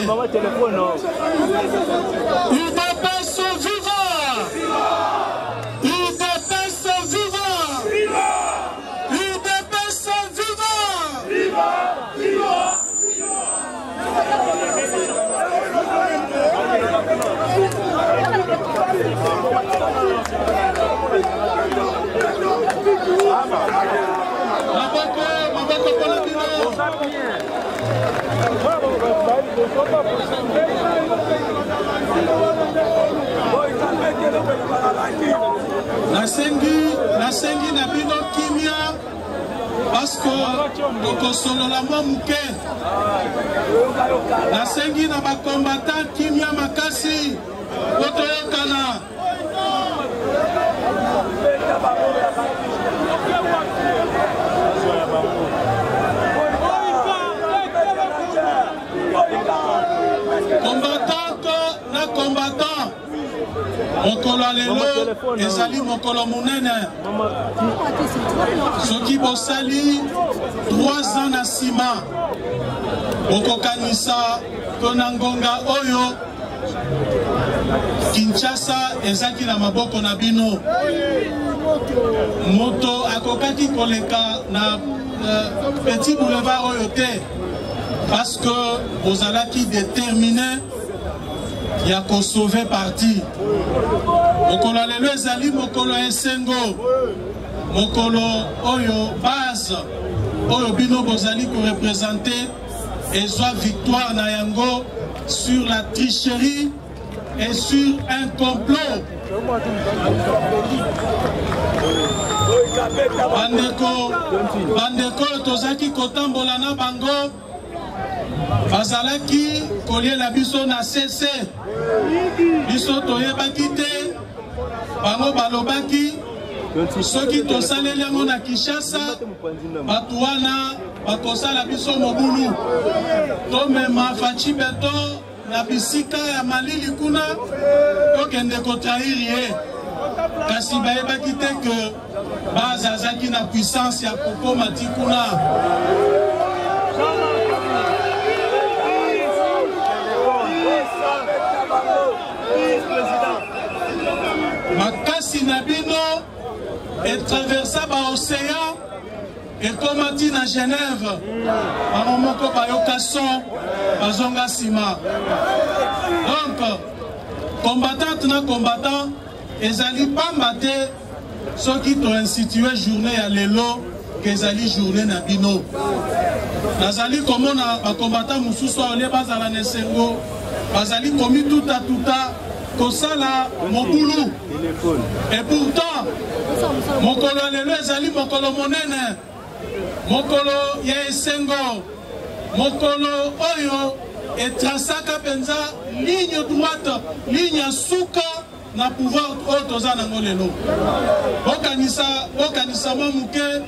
Maman téléphone, non. UDPS sont vivants. UDPS sont vivants. UDPS sont vivants. Nasengi na bino kimia parce que okosolo la mwa muke. Nasengi na bakombata kimia makasi otoyokana. Combattant na combattant mokolo lelo ezali mokolo munene soki bosali 3 ans na sima okokanisa tona ngonga oyo Kinshasa ezaki na maboko na bino moto akokaki koleka na petit boulevard oyo te parce que vous allez déterminer il y a qu'au sauver parti. Mokolo lelo ezali mokolo esengo mokolo oyo base oyo bino bozali ko représenter et soit victoire na yango sur la tricherie et sur un complot. bandeko tozaki kotambola na bango bazalaki koliela biso na CC biso toyebaki te bango balobaki soki tosaleli yango na Kinshasa bato wana bakosala biso mobulu tomema faci beto na bisika ya malili kuna tokende kotrahiri ye kasi bayebaki te ke bazazaki na puissance ya kokoma ti kuna makasi na bino etraversa baocéan ekomati na Genève bango moko bayoka son bazonga nsima donc combattante na combattant ezali pamba te soki toinstitue journée ya lelo ke ezali journée na bino nazali komona bacombattant mosusu aolie bazala na esengo bazali komi tuta kosala mobulu et pourtant mokolo ya lelo ezali mokolo monene mokolo ya esengo mokolo oyo etrasaka penza ligne droite ligne ya suka na pouvoir oyo toza nango lelo bokanisa mwa moke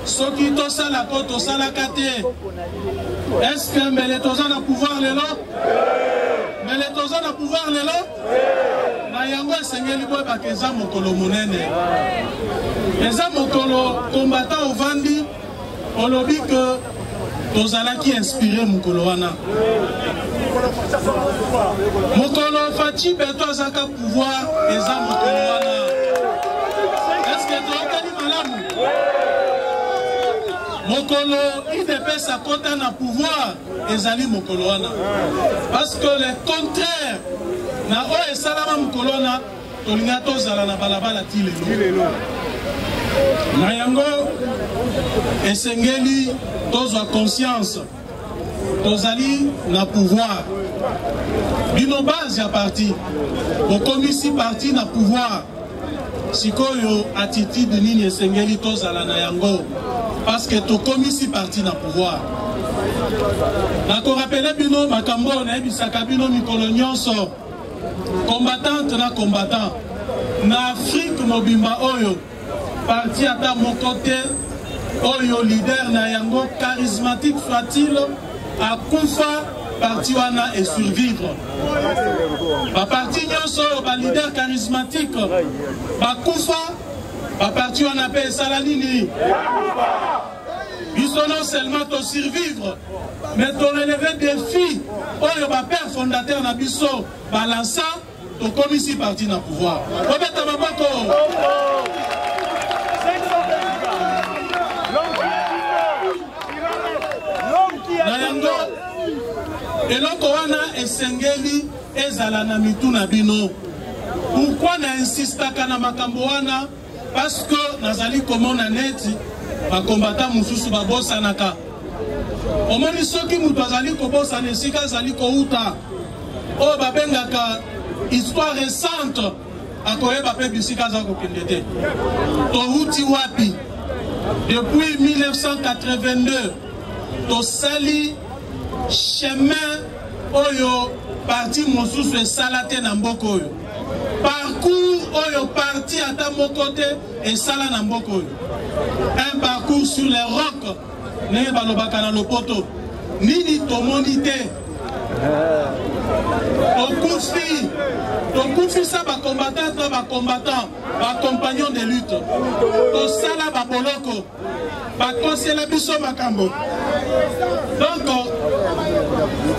soki tosalaka oyo tosalaka te estce mbele toza na pouvoir lelo mbele toza na pouvoir lelo na yango esengeli boyebaka eza mokolo monene eza mokolo combattant ovandi olobi ke tozalaki inspiré mokolo wana mokolo faci beto azaka pouvoir eza mokolo wana eske toyokani malamu mokolo idps akota na pouvoir ezali mokolo wana parce que le contraire na oyo esalama mokolo wana tolinga tozala na balabala ti lelo na yango esengeli tozwa conscience tozali na pouvoir bino base ya parti bokomisi parti na pouvoir sikoyo attitude nini esengeli tozala na yango parce que tokomisi parti na pouvoir nakorapele bino makambo oyo nayebisaka bino mikolo nyonso combattante na combattant na Afrique mobimba oyo parti ata moko te oyo leader na yango charismatique soit-il akufa parti wana et survivre baparti nyonso oyo balider charismatique bakufa baparti wana mpe esala nini biso non seulement to survivre mais to relever défi oyo bapère fondateur na biso balansa tokomisi parti na pouvoir obeta maboko na yango eloko wana esengeli ezala na mitu na bino pourquoi na insistaka na makambo wana parce que nazali komona neti bakombata mosusu babosanaka omoni soki moto azali kobosana esika azali kouta oyo babengaka histoire récente akoyeba mpe bisika aza kokende te touti wapi depuis 1982 tosali chemin oyo parti mosusu esala te na mboka oyo parcours oyo parti ata moko te esala na mboka oyo un parcours sur les rocs ndenge balobaka na lopoto nini tomoni te tokufi sa bacombattant na bacombattant bacompagnon de lutte tosala baboloko bakosela biso makambo donc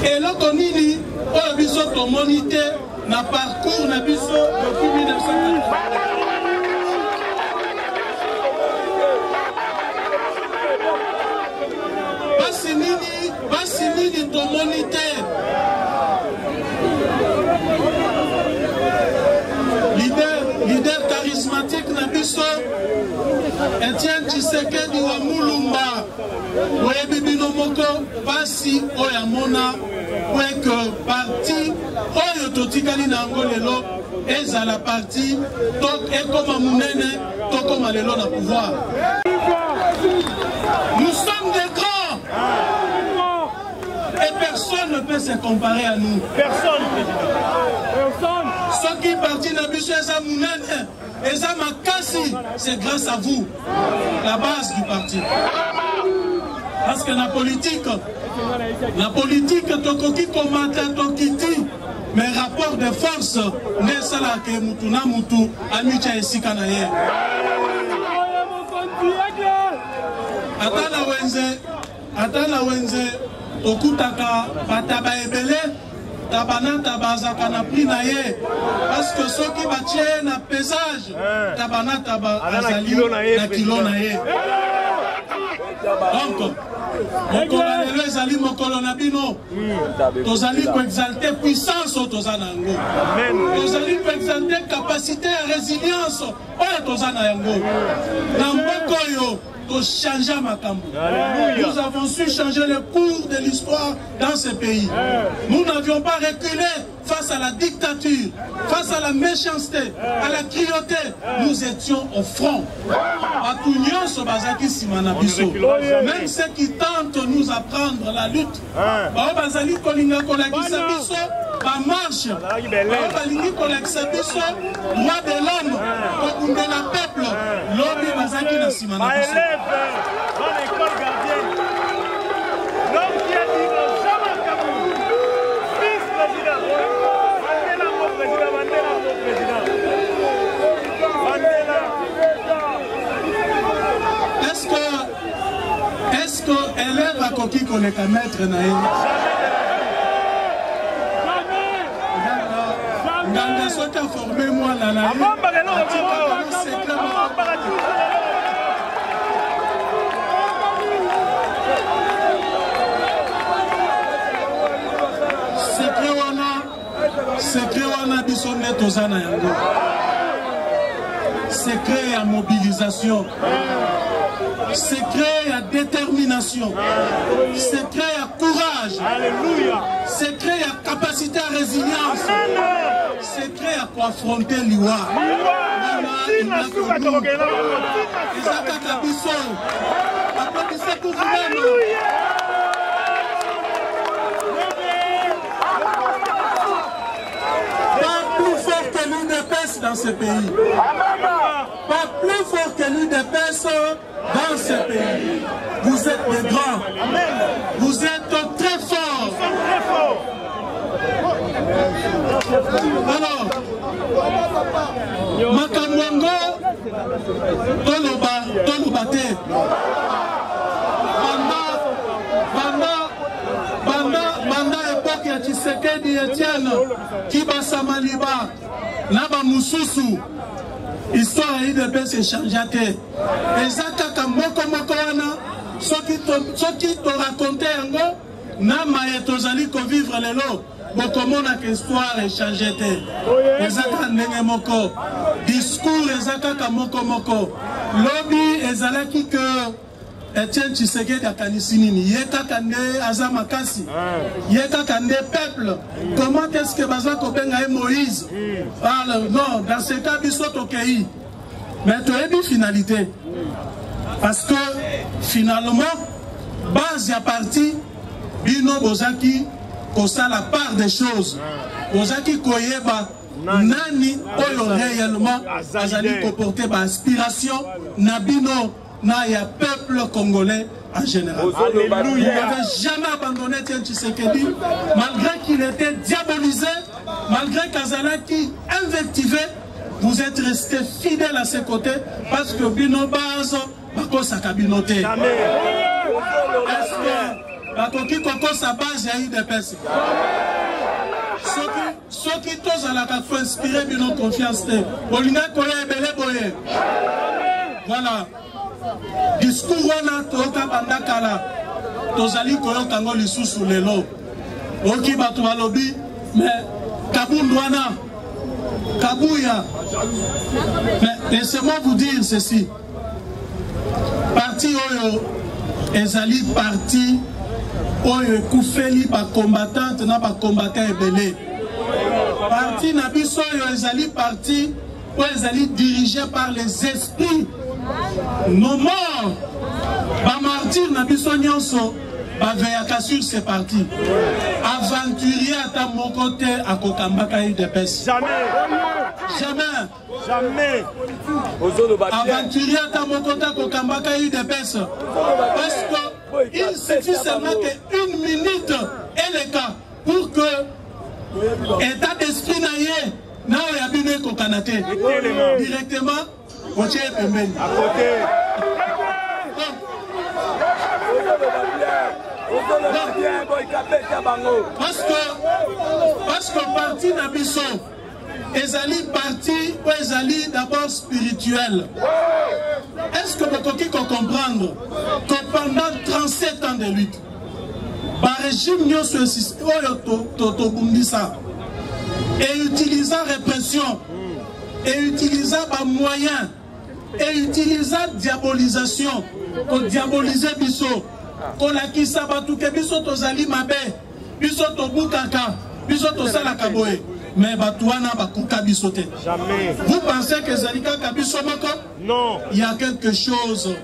eloko nini oyo biso tomoni te na parcours na biso depuis 1980 basi nini tomoni te leader charismatique na biso Etienne Tshisekedi wa Mulumba oyebi bino moko basi oyo amona que parti oyo totikali na yango lelo ezala parti ekoma munene tokoma à l'élo na pouvoir. Nous sommes des grands. Et personne ne peut se comparer à nous. Personne, président. Personne. Ceux qui partent dans le et ça c'est grâce à vous, la base du parti. Parce que la politique, tokoki komata tokiti, mais rapport de force, n'est ça là que mutu na mutu, amicha esika na ye. Atana wenze, okutaka bataba ebele. Tabana tabazaka na prix na ye parce que ceux qui batie na pesage tabana azali na kilo na ye. Donc mokolo lelo ezali mokolo na bino tozali ko exalter puissance oyo toza na yango, tozali ko exalter capacité ya résilience oyo toza na yango na mboka oyo. Changer Makambo. Nous avons su changer le cours de l'histoire dans ce pays. Nous n'avions pas reculé face à la dictature, face à la méchanceté, à la cruauté. Nous étions au front. Même ceux qui tentent de nous apprendre la lutte, marche, droit de l'homme, de la peuple, l'homme bazaki na simana. Dans l'école gardienne, l'homme qui a dit non, jamais Kaboul, vice-président, Mandela mon président, Mandela mon président, Mandela. Est-ce que élève à Koki Koleka maître naïe? Dans ce cas formé moi la secret wana biso nde toza na yango, secret ya mobilisation, secret ya détermination, secret ya courage, secret ya capacité à résilience, secret à quoi affronter l'IWA. Dans ce pays. Pas plus fort que l'UDPS dans ce pays. Vous êtes des grands. Vous êtes très forts. Alors, Makamwango, Tolobate, Banda époque ya Tshisekedi Etienne, Kibasa Maliba, Naba Mususu, histoire IDPS échangeate. Et ça, Moko wana, ce qui te racontait yango, Nama et Tozali ko vivre les lots. Bokomona que histoire échangeate. Ezaka ndenge moko. Discours ezaka moko. Lobby ezalaki que Etienne Tshisekedi akanisi nini yeka kande azamakasi yeka kande peuple. Comment est-ce que baza kobenga Moïse parle? Non, dans ce cas biso tokei. Mais tu as une finalité. Parce que finalement base ya parti bino bozaki kosa la part des choses. Bozaki koyeba nani oyo réellement azali koporter ba aspiration na bino na ya peuple congolais en général. Alléluia. Vous n'avez jamais abandonné Etienne Tshisekedi, malgré qu'il était diabolisé, malgré qu'Azalaki invectivé, vous êtes resté fidèle à ses côtés parce que Bino Bazo, Bako Sakabinote. Est-ce que Bakoki Koko sa base a eu des personnes? Ceux qui tous à la faut inspirer Bino confiance. Bolina Koye Bele Boye. Voilà. Discours wana toka bandakala tozali koyoka ngo lisusu lelo oki bato balobi mais kabundu wana kabuya. Mais laissez-moi vous dire ceci, parti oyo ezali parti oyo ekufeli ba combattante na ba combattant ebele. Parti na biso oyo ezali parti dirigés par les esprits. Nos morts, les martyrs, sur ces partis. Aventurier à ta mon côté à Kokambaka UDPS. Jamais. Jamais. Jamais. Aventurier à ta mon côté à Kokambaka UDPS. Parce qu'il suffit seulement qu'une minute et le cas pour que l'état d'esprit n'aille n'a pas bien Kokanate. Directement, au Tchèque Pembeni. À côté. Parce que parti Nabiso, ezali parti ou ezali d'abord spirituel. Est-ce que vous pouvez comprendre que pendant 37 ans de lutte, par régime et utilisant répression, et utilisant moyens, et utilisant diabolisation, pour diaboliser Bisso, qu'on a qui sabatu que Bisso tozali mabe, Bisso to bukaka, Bisso to salakaboe, mais batouana bakuka bisote. Jamais. Vous pensez que Zalika Kabiso moko? Non. Il y a quelque chose.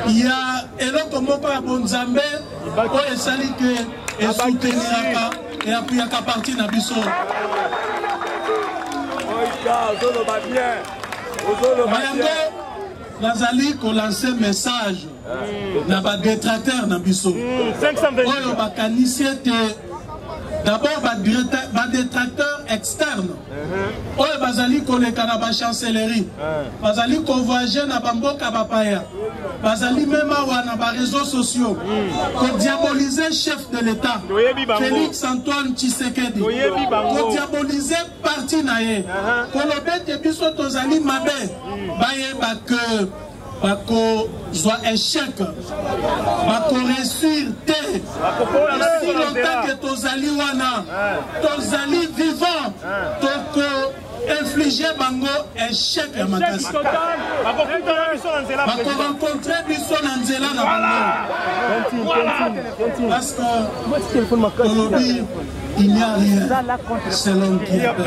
Il y a eloko moko ya bonzambe, o esali que et souteniraka et appuyaka parti na Bisso. Nazali ko lancer message na ba détracteur na biso. 528. Oyo ba kanisiete d'abord ba détracteur externe. Oyo bazali ko leka na ba chancellerie. Bazali ko voyager na ba mboka ba paya. Bazali même na ba réseaux sociaux. Ko diaboliser chef de l'État. Félix Antoine Tshisekedi. Ko diaboliser parti na ye. Ko lobete biso tozali mabe. Baye ba que bako soit échec, bako réussir te. Si longtemps que tozali wana, tozali vivant, toko infliger bango échec ya makasi. Bako rencontrer biso na nzela na bango. Parce que aujourd'hui il n'y a rien selon qui a peur.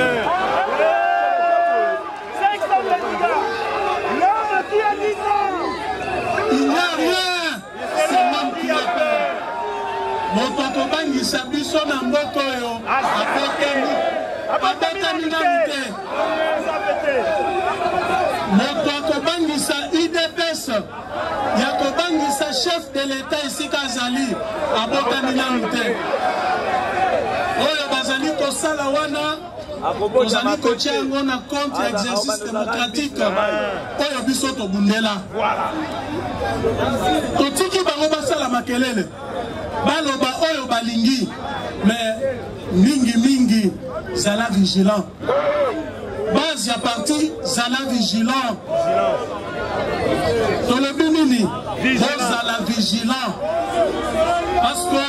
Il n'y a rien, c'est l'homme qui a peur. Moto bangisa biso na mboko yo, apetani na mite. Moto bangisa IDPS, yako bangisa chef de l'État ici Kazali, abotani na mite. Oyo bazali kosala wana. Vous allez coacher un contre exercice démocratique. Oyo biso to bundela. Totiki bango basala makelele. Baloba oyo balingi. Mais mingi zala vigilant. Base ya parti zala vigilant. Tolobi nini? Zala vigilant. Parce que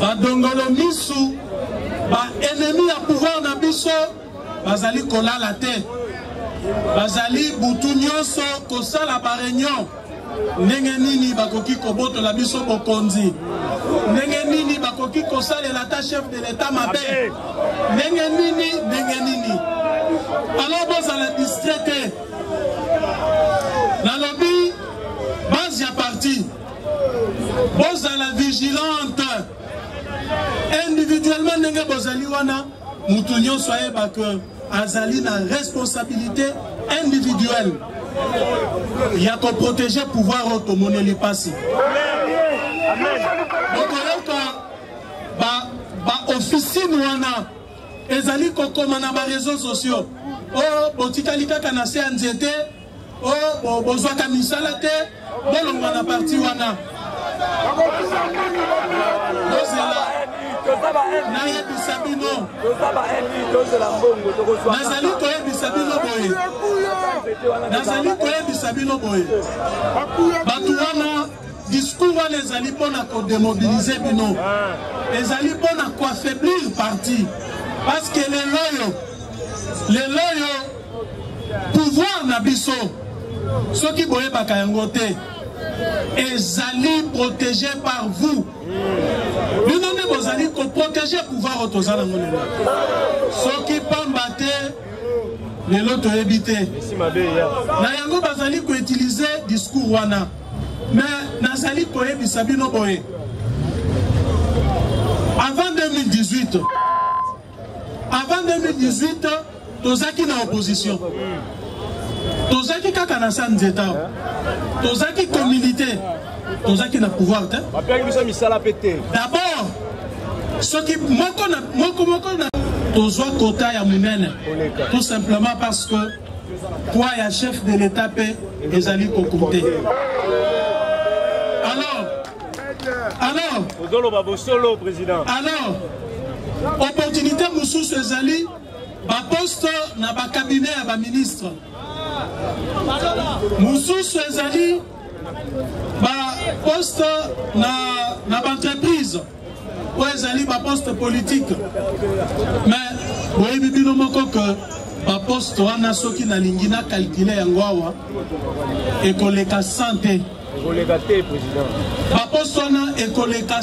badongolo misu ba ennemi à pouvoir na biso bazali kolala te bazali butu nyonso kosala ba réunion ndenge nini bakoki kobotola biso bokonzi ndenge nini bakoki kosalela ta chef de l'État mabe ndenge nini alors bozala distrait na lobi base ya parti bozala vigilante. Individuellement, ndenge bozali wana mutu nyonso ayeba que azali na responsabilité individuelle. Il y a qu'on protéger pouvoir automone li pasi. Amen. Donc ba officine wana ezali kokoma na ba réseaux sociaux. Oh botikali kaka na se anzete. Oh bozwaka misala te. Bolongwa na parti wana. Nayebisa bino nazali koyebisa bino boye bato wana discours wana ezali mpona kodemobilize bino ezali mpona koaffaiblir parti parce que lelo yo pouvoir na biso soki boyebaka yango te ezali protégé par vous. Vous allez protéger le pouvoir autour de la. Ce qui peut battre lelo toyebite na yango bazali ko utiliser discours wana mais nazali koyebisa bino boye avant 2018 tozaki na opposition tozaki kaka na sanzeta tozaki communauté tozaki na pouvoir te d'abord soki moko na tozwa kota ya munene tout simplement parce que poids ya chef de l'état pe ezali kokoute alors opportunité mosusu ezali baposte na bakabinet ya baministre mosusu ezali baposte na baentreprise oyo ezali baposte politique mais boyebi bino moko ke baposte wana soki nalingi na calcule yango awa ekoleka 100 te baposte wana ekoleka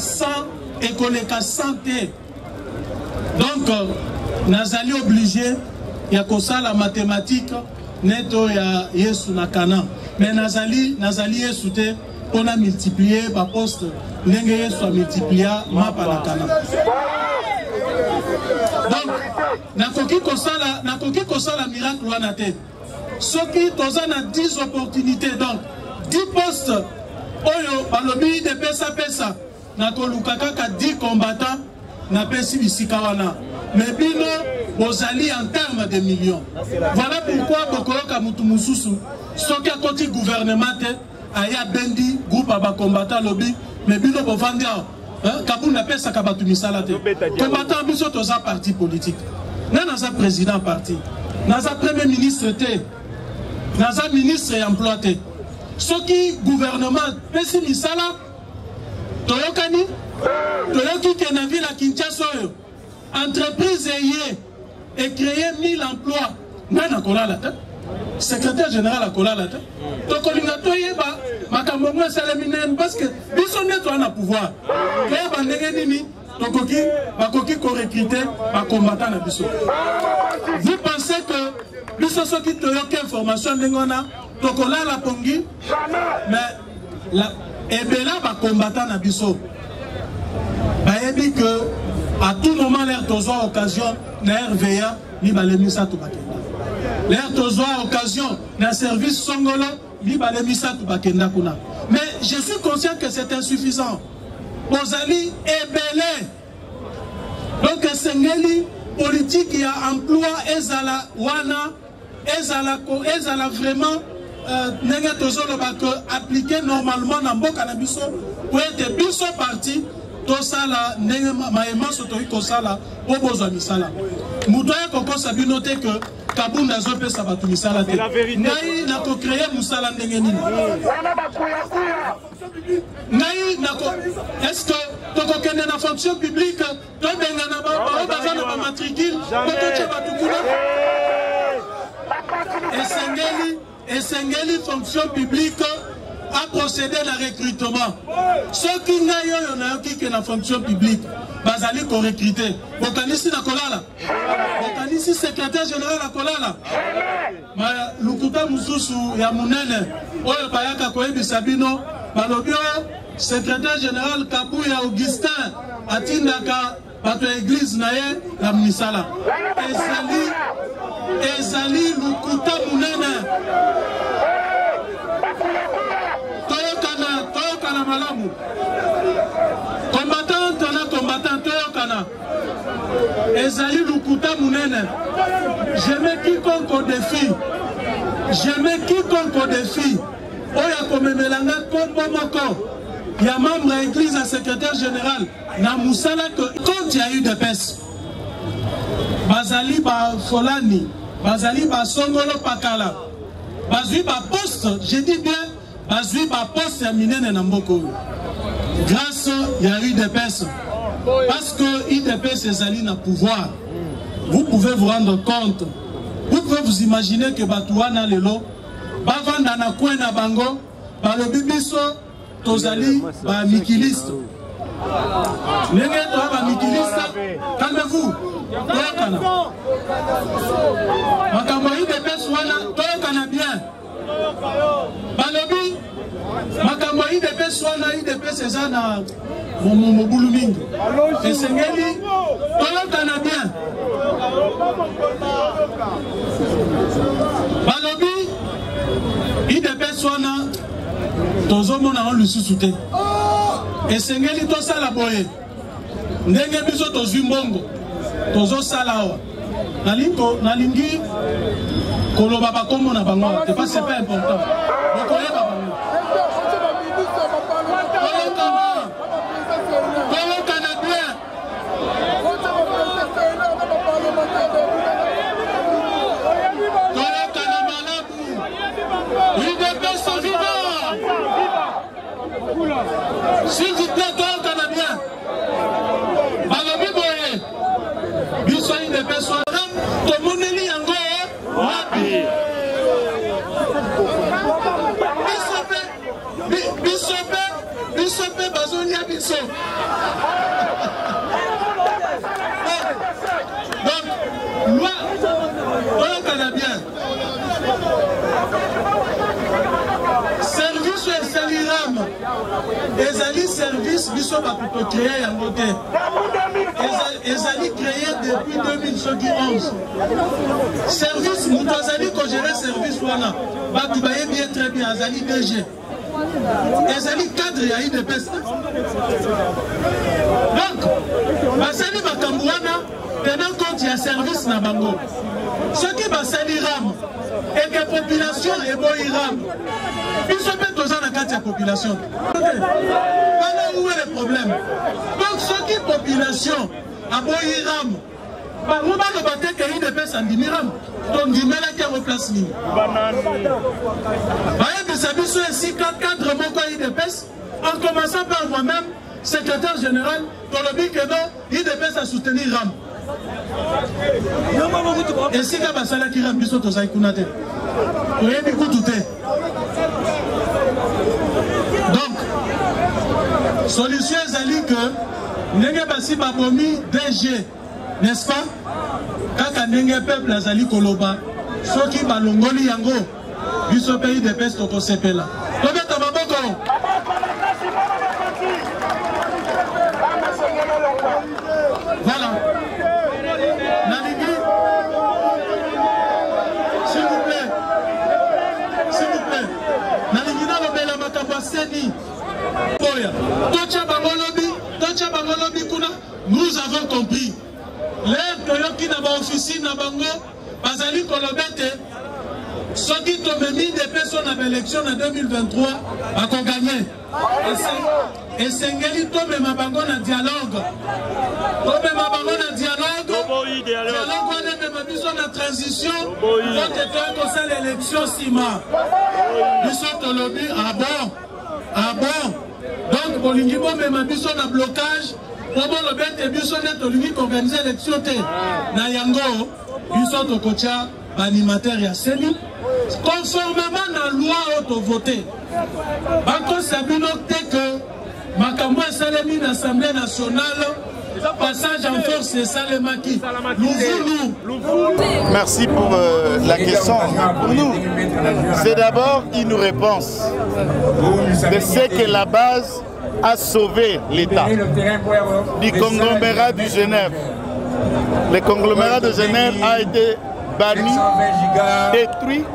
100 te donc nazali obligé ya kosala mathématique neto ya yesu na kana mais nazali yesu te mpona multiplier baposte ndenge yesu amultiplia mapa na kana donc nakoki kosala miracle wana te soki toza na 10 opportunités donc 10 postes oyo balobi de pesa nakoluka kaka 10 combattants na pesi bisika wana mais bino bozali en termes de millions. Voilà pourquoi bokoyoka mutu mususu soki akoti gouvernement te aya bendi groupe aba combattant lobby mais bino bovandi kabunda pesa kabatu misala te combattant biso toza parti politique na naza président parti naza premier ministre te naza ministre ya emploi te soki gouvernement pesi misala toyokani toyoki ke na ville ya Kinshasa oyo entreprise et créer 1000 emplois nana kolala ta secrétaire général a kolala ta to kolinga to yeba makambo ngo salaminen parce que biso neto na pouvoir ke ba ndenge nini tokoki bakoki ko recruter ba combattant na biso. Vous pensez que biso soki to yoke information ndengona to kolala pongi mais la ebela ba combattant na biso bayebi que à tout moment l'air tozoa occasion na RVA ni balemisa to bakenda l'air tozoa occasion na service songolo ni balemisa to bakenda kuna mais je suis conscient que c'est insuffisant bozali ebele donc sengeli politique ya emploi ezala wana ezala vraiment ndenge tozoloba que appliquer normalement na mboka na biso pour être biso parti tosala ndenge maema soto ikosala obozwa misala muto ya kokosa bino te que kabunda azopesa bato misala te ngai nako créer musala ndenge nini ngai nako est-ce que tokokende na fonction publique tobenga na baza na bamatricule totoche bato kuna esengeli fonction publique a procédé à recrutement. Ceux qui n'ont pas na fonction publique, bazali ko recruter. Bokanisi na kolala. Bokanisi secrétaire général na kolala. Ma lukuta mususu ya munene. Oyo bayaka ko ebisa bino, balobio secrétaire général Kabuya Augustin atindaka bato église na ye na misala. Ezali lukuta munene. Toyokana malamu. Combattant toyokana. Ezali lukuta munene. Je mets quiconque au défi. Oya komemelanga kombo moko. Ya membre à l'église à secrétaire général. Na musala quand il y a eu des pestes. Bazali ba Folani. Bazali ba Songolo Pakala. Bazui ba poste. Je dis bien. Bazui ba poste ya minene na mboko. Grâce il y a eu des pestes. Parce que IDPS ezali na pouvoir. Vous pouvez vous rendre compte. Vous pouvez vous imaginer que Batouana Lelo, Bavanda na Kwena Bango, Balobibiso, Tozali, Mikiliste. Calmez-vous. Makambo IDPS wana toyokana bien. Balobi makambo IDPS wana IDPS eza na mobulu mingi. Esengeli toyokana bien. Balobi IDPS wana tozomona on lisusu te. Esengeli tosala boye. Ndenge biso tozwi mbongo. Tozo sala awa. Nalingi koloba bakombo na bango te pas c'est pas important. Bokoyeba bango. Kolokana bien. Kolokana malabu. IDPS sont vivants. S'il vous plaît, kolokana bien. Balobi boye. Biso IDPS sont tomoneli yango wapi bisope bazonia biso donc loi oyokana bien service esaliram ezali service biso bakoto créer yango te ezali créé depuis 2011. Service, nous avons géré service wana. Batu baye bien très bien, azali DG. Ezali cadre ya IDPS. Donc, basali makambo wana tenant compte ya service na bango. Ce qui basali ram et que population est boy ram. Ils sont pas tous en la population. Voilà où est le problème. Donc, ce qui population a boy ram. On va le battre que IDPS en dimiram. Donc, du mal à qui en place ligne. Voyez que ça biso ici cadre mon quoi IDPS. En commençant par moi-même, secrétaire général, pour le but que non, IDPS a soutenu RAM. Et si la basala qui ram biso to saïkunate. Vous avez beaucoup tout. Donc, solution est que n'est pas si babomi DG. N'est-ce pas? Quand un peuple azali koloba, ceux qui balongoli yango, biso pays de peste au sepela. Voilà. Nalingi, s'il vous plaît, Nalingi na lobela makamba seni. Boya, tocha bangolobi kuna, nous avons compris. L'air que na ba officine na bango bazali kolobete soki to memi de personnes à l'élection en 2023 a ko gagner et sengeli to mema bango na dialogue dialogue on mema biso na transition pour que to ça l'élection sima biso to lobi ah bon donc bolingi bo mema biso na blocage. Comment le bête et biso net organiser l'élection na yango biso to kocha animateur ya seni conformément à la loi auto voté bako sabino te que makambo salemi na l'Assemblée nationale passage en force et salemaki nous. Merci pour la question. Pour nous, c'est d'abord une réponse de ce que la base a sauvé l'État du conglomérat de Genève. Le conglomérat de Genève a été banni, détruit,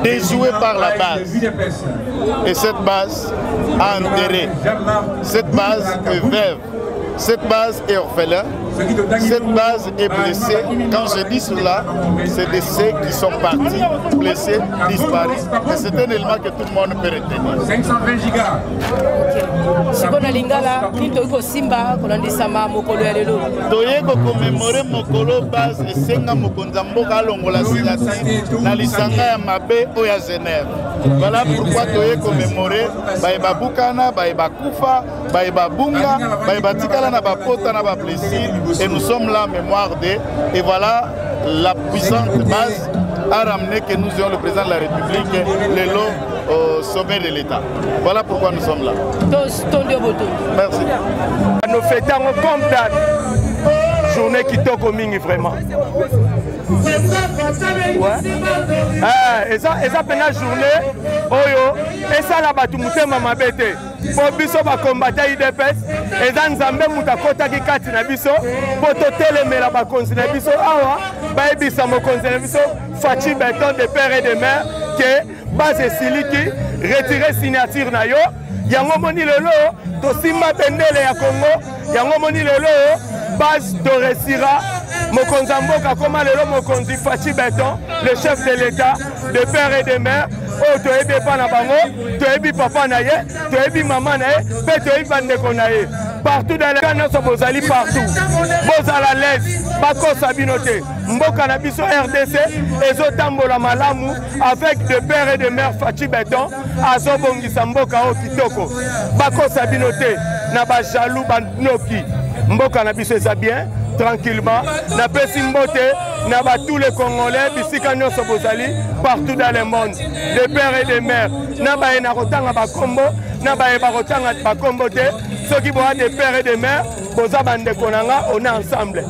déjoué par la base. Et cette base a enterré. Cette base est veuve. Cette base est orphelin. Cette base est blessée. Quand je dis cela, c'est de ceux qui sont partis, blessés, disparus. Et c'est un élément que tout le monde peut retenir. 520 gigas. Sikona lingala, kinto simba, kolandisama mokolo ya lelo. Toye ko commémorer mokolo base et senga mokonza mboka longola silati na lisanga ya mabe oya Genève. Voilà pourquoi toye commémorer baeba bukana, baeba kufa, baeba bunga, baeba tikala na ba pota na ba blessé. Et nous sommes là en mémoire d'eux. Et voilà la puissante base a ramené que nous ayons le président de la République, le lot au sommet de l'État. Voilà pourquoi nous sommes là. Merci. Nous fêtons comme date. Journée qui toque au mingi vraiment. Et ça pendant journée, oyo, et ça la batu mutema mabete. Pour biso ba combattre IDPS, et ça nzambe mutakota ki kati na biso, pour totele mela ba konzi na biso awa, ba ebisa mo konzi na biso, Fachi Beton de père et de mère que base siliki retirer signature na yo, yango moni lelo to simba bendele ya Congo, yango moni lelo base Doresira, Mokonzi Mboka, comment le Mokonzi Fachi Beton, le chef de l'État, de père et de mère, oh, tu es pas na bango, tu es papa naye, tu es maman naye, tu es bandeko naye. Partout dans les canaux, vous allez partout. Vous à l'aise, Bako Sabinote, Mboka Nabiso RDC, et Zotambola Malamu, avec de père et de mère Fachi Beton, Azobongi Samboka au Kitoko. Bako Sabinote, Naba Jalou Bandnoki, Mboka Nabiso est bien. Tranquillement, na pesi mbote, na ba tous les Congolais, bisika nyonso bozali, partout dans le monde, des pères et des mères, na ba ena kotanga ba kombo, na ba eba kotanga ba kombo te, ceux qui boivent des pères et des mères, boza bande konanga, on est ensemble.